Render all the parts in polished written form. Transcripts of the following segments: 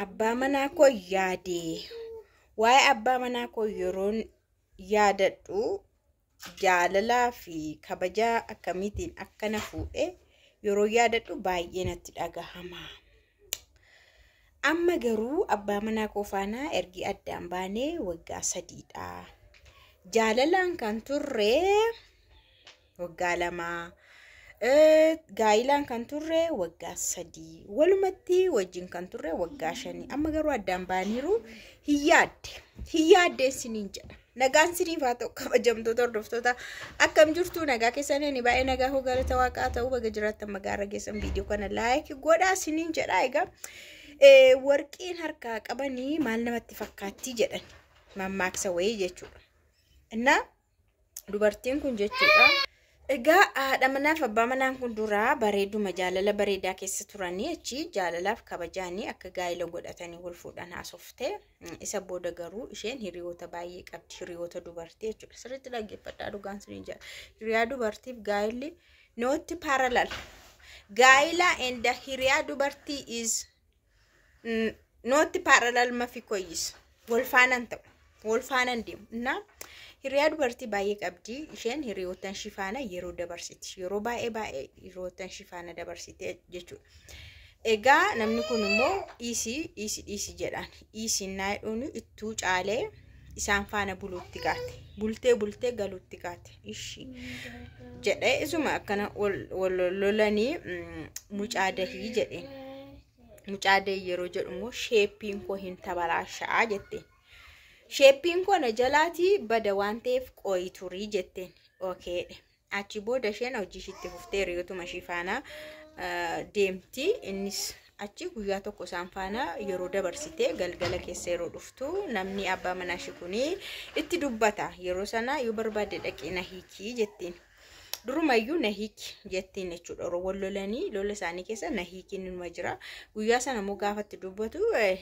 abbaa manaa koo yaadee waa'ee abbaa manaa koo yeroon yaadadhu jaalalaa fi kabajaa akkamiitiin akkana fuudhee yeroo yaadadhu baay'ee natti dhagahama. Amma garuu abbaa manaa koo faana ergi addaan baanee waggaa 3dha. Jaalalaan kan turre waggaa 2. Gaayilaan kan turre waggaa 3. Walumatti wajjin kan turre waggaa 5. Amma garuu addaan baaniiru hiyyaadde siniin jedha. Nagaan siniif haa ta'u kabajamtoota hordoftoota akkam jirtu nagaa keessanii baay'ee nagaa hoogganata waaqaa ta'uu baga jiraattan magaara keessan viidiyoo kana like godhaa siniin jedha. Egaa warqiin harkaa qabanii maal namatti fakkaatti jedhan mammaaksa wayii jechuudha. Innaa dubartiin kun jechuudha. Egaa haadha manaaf abbaa manaan kun duraa bareeduma jaalala bareedaa keessa turanii achi jaalalaaf kabajaanii akka gaa'ila godhatanii wal fuudhan haasofte. Isa booda garuu isheen hiriyoota baay'ee qabdi. Hiriyoota dubartii jechuudha. Sirriitti dhaggeeffadhaa dhugaan siniin jedha. Hiriyaa dubartiif gaa'illi not parallel. Gaa'ila and hiriyaa dubartii is not parallel mafi koyis. Wal faanaan ta'u. Wal faanaan deemu. Innaa hiriyaa dubartii baay'ee qabdi. Isheen hiriyootan shifaana yeroo dabarsiti. Yeroo baay'ee hiriyootan shifaana dabarsiti jechuudha. Egaa namni kun immoo dhiisi jedhaan. Dhiisiin naayidhuun ittuu caalee isaan faana buluutti gaate. Bultee galuutti gaate. Ishii jedhee isuma akkana wal lolanii mucaa dahii jedheen. Mucaa dahii yeroo jedhu immoo sheeppiin koo hin tabalaashaa jetteen. Sheeppiin koo na jalaati bada waan ta'eef qooyi turii jetteen. Okay. Achi booda isheen hojii ishiitti fuftee hiriyootuma ishii faana deemti. Innis achi guyyaa tokko isaan faana yeroo dabarsitee galgala keessa yeroo dhuftu namni abbaa manaa ishii kunii itti dubbata. Yeroo sana yoo barbaade dhaqee na hiikii jetteen. Durumayyuu na hiiki jettiin jechuudha. Wal lolanii lola isaanii keessa na hiikiin numa jira. Guyyaa sana immoo gaafatti dubbatu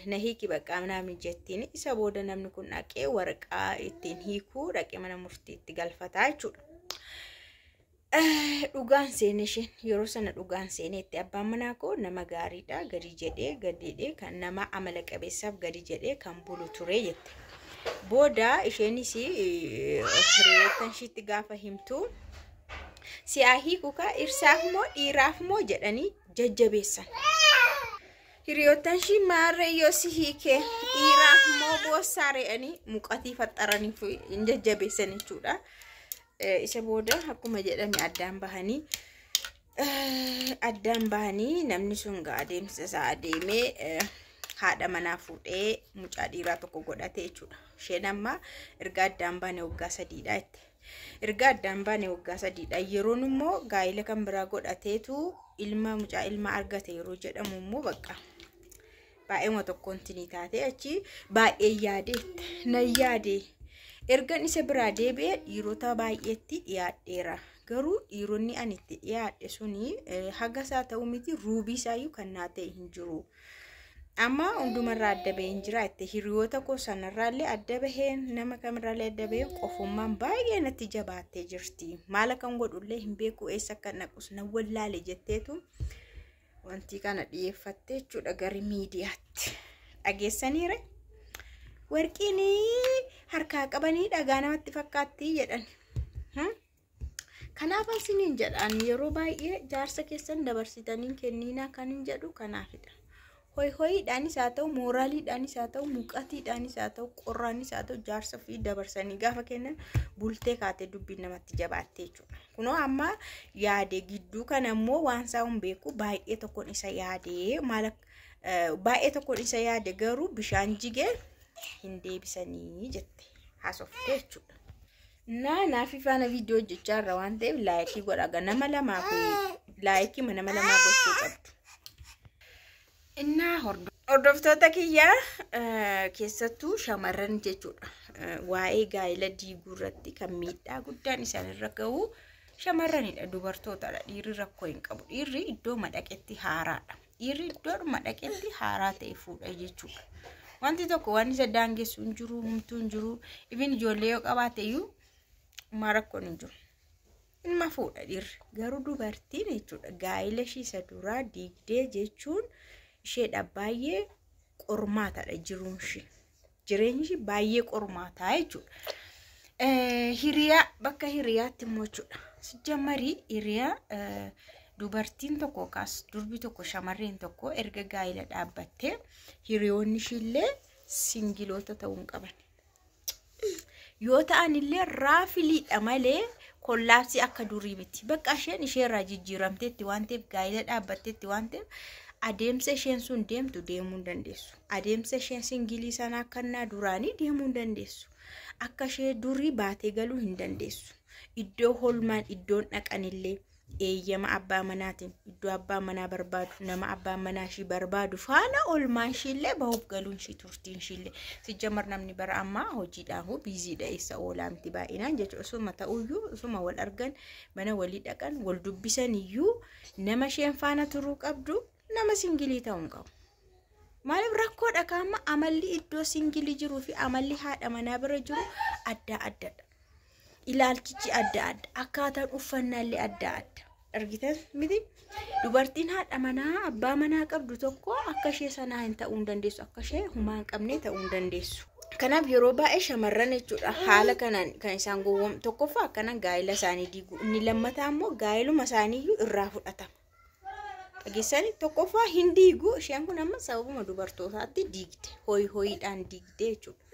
na hiiki baqqaa namni jettiin. Isa booda namni kun dhaqee waraqaa ittiin hiikuu dhaqee mana murtiitti galfataa jechuudha. Dhugaan seenee isheen yeroo sana dhugaan seeneetti abbaan manaa koo nama gaariidha. Gadi jedhee kan nama amala qabeessaaf gadi jedhee kan bulu ture jette. Booda isheenis hiriyootan ishiitti gaafa himtu si'aahii kukaa irsaaf moo dhiiraaf moo jedhanii jajjabeessan. Hiriyootan ishii maarreeyyoo si hiikee dhiiraaf moo boossaa re'anii muqatii faxxaraniif hin jajjabeessan jechuudha. Isa booda akkuma jedhame addaan bahanii namni sun adeemsa isaa adeemee haadha manaa fuudhee mucaa dhiiraa tokko godhate jechuudha. Isheen amma erga addaan baane waggaa 3dha jettee. Erga addaan baane waggaa 3dha. Yeroon immoo gaa'ila kan biraa godhateetu mucaa ilma argate yeroo jedhamu immoo bakka baay'ee tokkoon tinii taate achi baay'ee yaadee ergan isa biraa deebi'ee dhiirota baay'eetti dhiyaadheera. Garuu dhiironni ani itti dhiyaadhe suni haga isaa ta'u miti ruubii isaayyuu kan naa ta'e hin jiru. Amma hundumarraa adda baheen jira itti hiriyoota koo sanarraallee adda baheen nama kamirraallee adda baheen qofummaan baay'ee natti jabaattee jirti. Maal kan godhullee hin beeku eessa akka naqus na wallaale jetteetu wanti kana dhiyeeffattee jechuudha gara miidiyaatti. Dhageessaniire warqiin harkaa qabanii dhagaa namatti fakkaatti jedhan. Kanaaf asiniin jedhan yeroo baay'ee jaarsa keessan dabarsitanii kenniinaa kan hin jedhu kanaafidha. Hoyiidhaanis haa ta'u mooraaliidhaanis haa ta'u muqatiidhaanis haa ta'u qorraanis haa ta'u jaarsa fi dabarsanii gaafa kennan bultee kaatee dubbiin namatti jabaattee jechuudha. Kunoo amma yaade gidduu kana immoo waan isaa hin beeku baay'ee tokkoon isa yaade garuu bishaan jigee hin deebisanii jette haasofte jechuudha. Naafi faana viidiyoo hojjechaa irra waan ta'eef laayikii godha. Nama lamaa fi laayikii nama lamaa gochuu qabdu. Innaa hordoftoota kiyyaa keessattuu shamarran jechuudha. Waa'ee gaa'ila diiguu irratti kan miidhaa guddaan isaanirra gahu shamarranidha. Dubartootadha. Dhiirri rakkoo hin qabu. Dhiirri iddoo madaqetti haaraadha. Dhiirri iddoo madaqetti haaraa ta'e fuudha jechuudha. Wanti tokko waan isa daangessu hin jiru, humtuu hin jiru. Ibin ijoollee yoo qabaate iyyuu rakkoon hin jiru. Ilma fuudha dhiirri. Garuu dubartiin jechuudha gaa'ila ishii isa duraa diigdee jechuun isheedha baay'ee qormaataadha jireenyi baay'ee qormaataa jechuudha. Hiriyaa bakka hiriyaatti immoo jechuudha. Sijjammarii hiriyaa dubartiin tokko kaas durbi tokko shamarreen tokko erga gaa'ila dhaabbattee hiriyoonni ishillee singiloota ta'uun qaban. Yoo ta'anillee raafiliidha malee kollaapsii akka durii miti. Bakka isheerraa jijjiiramteetti waan ta'eef gaa'ila dhaabbatteetti waan ta'eef adeemsa isheen sun deemtu deemuu hin dandeessu. Adeemsa isheen singilii sanaa akkannaa duraanii deemuu hin dandeessu. Akka ishee durii baatee galuu hin dandeessu. Iddoo holmaan iddoon dhaqanillee eeyyama abbaa manaatiin iddoo abbaa manaa barbaadu nama abbaa manaa ishii barbaadu faana olmaan ishiillee bahuuf galuun ishii turtiin ishiillee. Sijjammar namni bara ammaa hojiidhaan biiziidha eessa oolaamti baay'inaan jechuudha. Osuma ta'uyyuu osuma wal argan mana walii dhaqan wal dubbisan iyyuu nama isheen faana turuu qabdu nama singilii ta'uun qabu. Maaliif rakkoodha kaama amalli iddoo singilii jiruu fi amalli haadha manaa bira jiru adda addadha. Ilaalchichi adda adda. Akkaataan uffannaallee adda adda. Argitan miti dubartiin haadha manaa abbaa manaa qabdu tokko akka ishee sanaa hin ta'uu hin dandeessu. Akka ishee humaa hin qabne ta'uu hin dandeessu. Kanaaf yeroo baay'ee shamarran jechuudha haala kanaan kan isaan gowwoom tokkoffaa akkanaan gaa'ila isaanii diigu. Inni lammataa immoo gaa'iluma isaaniiyyuu irraa fudhatama. Dhageessanii tokkoffaa hin diigu isheen kun amma sababuma dubartootaatti diigde hoyiidhaan diigde jechuudha.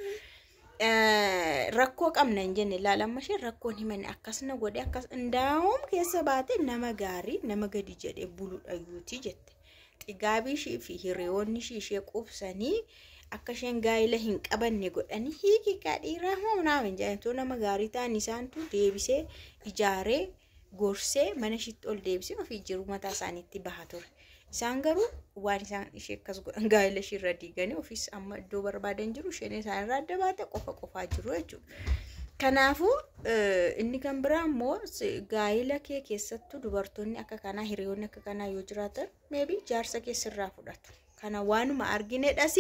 Rakkoo qabna hin jenne ilaalamma ishee rakkoon himani akkasuma godhe akkas ndaa'uum keessa baate nama gaarii nama gadi jedhee buluudha yuutii jette. Xigaabii ishee fi hiriyoonni ishee qubsanii akka isheen gaa'ila hin qabanne godhanii hiiki kadhiiraa humnaaf hin jedhamtu nama gaarii ta'an isaantu deebisee ijaaree gorsee mana ishiitti ol deebisee ofii jiru mataa isaaniitti baha ture. Isaan garuu waan isaan ishee akkas godhan gaa'ila ishee irra diiganii ofiis amma iddoo barbaadan jiru isheen isaan irraa adda baate qofaa jiru jechuudha. Kanaafuu inni kan biraa immoo gaa'ila kee keessattuu dubartoonni akka kanaa hiriyoonni akka kanaa yoo jiraatan meebii jaarsa keessirraa fudhatu. Kana waanuma arginedhas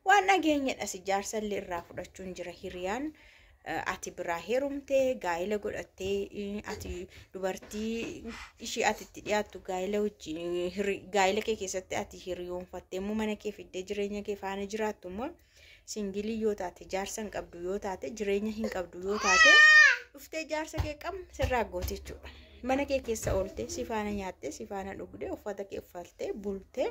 waan dhageenyedhas jaarsallee irraa fudhachuun jira hiriyaan. Ati biraa heerumtee gaa'ila godhattee ati dubartii ishii atitti dhiyaattu gaa'ila wajjin gaa'ila kee keessatti ati hiriyoonfattee immoo mana kee fiddee jireenya kee faana jiraattu immoo singilii yoo taate jaarsa hin qabdu yoo taate jireenya hin qabdu yoo taate dhuftee jaarsa kee qabna sirraa goote jechuudha. Mana kee keessa ooltee si faana nyaattee si faana dhugdee uffata kee uffattee bultee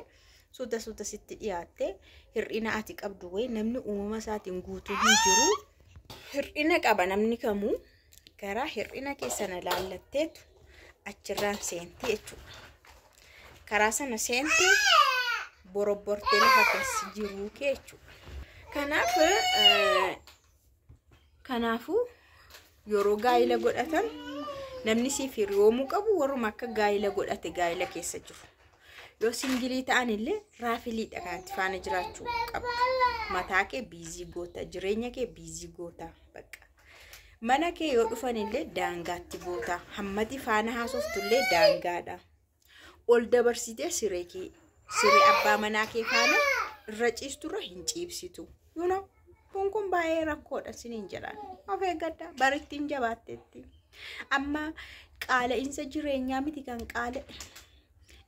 suuta sitti dhiyaattee hir'ina ati qabdu wayi namni uumama isaatiin guutuu hin jiru. Hir'ina qaba namni kamuu garaa hir'ina keessana laallatteetu achirraan seentee jechuudha. Karaa sana seentee borobbortee lafa keessa jiruu kee jechuudha. Kanaafuu yeroo gaa'ila godhatan namni siif hiriyoomuu qabu warruma akka gaa'ila godhate gaa'ila keessa jiru. Yoo singilii ta'anillee raafiliidha kan itti faana jiraachuu qabu. Mataa kee biizii goota, jireenya kee biizii goota bakka. Mana kee yoo dhufanillee daangaatti goota. Hammati faana haasoftullee daangaadha. Ol dabarsitee siree abbaa manaa kee faana irra ciisturra hin ciibsitu. Kun baay'ee rakkoodha siniin jedhaan. Of eeggadhaa barittiin jabaatteetti. Amma qaala'insa jireenyaa miti kan qaale.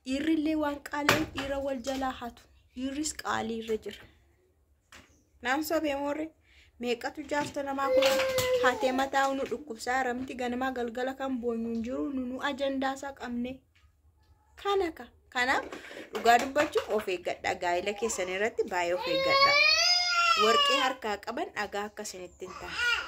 Dhiirrillee waan qaalee dhiira wal jalaa hatu. Dhiirris qaalii irra jira. Naamsoo beemorre meeqatu jaarsa namaa kun hatee mataa nu dhukkubsaa ramti ganamaa galgala kan boonyuun jiru nu ajandaasaa qabne. Kanaaf dhugaa dubbachuuf of eeggadhaa gaa'ila keessan irratti baay'ee of eeggadhaa. Warqee harkaa qaban dhagaa akkasinitti hin taane.